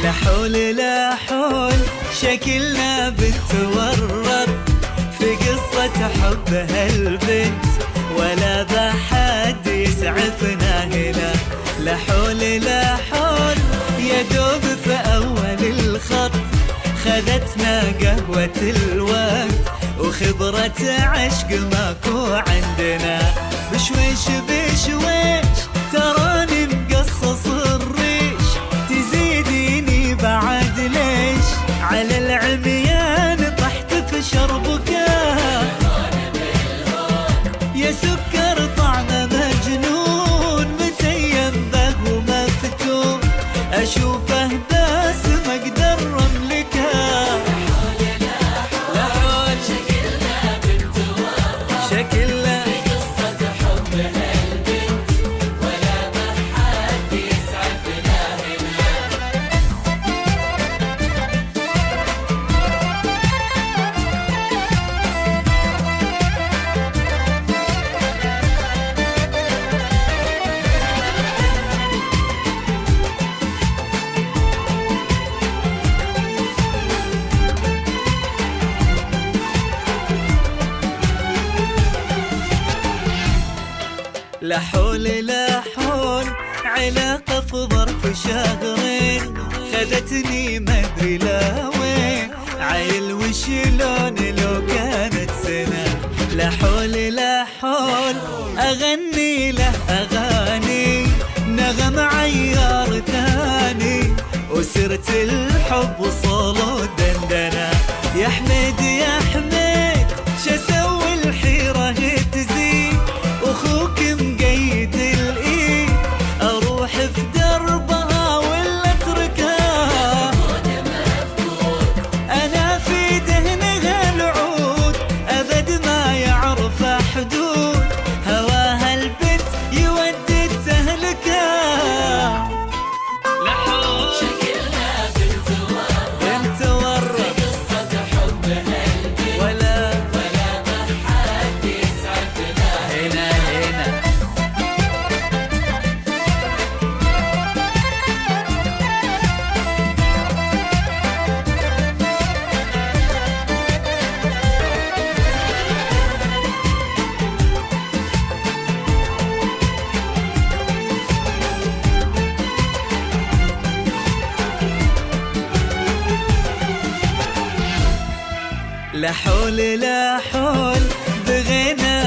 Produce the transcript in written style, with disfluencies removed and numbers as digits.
لا حول لا حول شكلنا بتورط في قصة حب هالبنت، ولا بحد يسعفنا هنا. لا حول لا حول يا دوب في أول الخط خذتنا قهوة الوقت، وخبرة عشق ماكو عندنا. بشويش بشويش تراني مقصص الريش، تزيديني بعد ليش على العميان طحت في شربك يا سكر طعمه مجنون، متيم به ومفتون اشوفه بس ما اقدر املكه. لا حول شكلنا بنتورط شكلنا في قصة حب هالبنت، ولا ما حد يسعفنا هنا. لا حول لا حول علاقة في ظرف شهرين خذتني ما ادري لا وين، عيل وشلون لو كانت سنة. لا حول لا حول اغني له اغاني نغم عيار ثاني، وسرت الحب وصولوا دندنة. يا حميد يا حميد شسوي الحيرة تزيد، اخوك مقيد الايد اروح في دربها ولا اتركها. انا في دهنها العود ابد ما يعرف حدود، هواها البنت يودي التهلكه. لا حول شكلها بنتورط في قصة حب هالبنت، ولا ما حد يسعفنا هنا. لا حول لا حول بغينا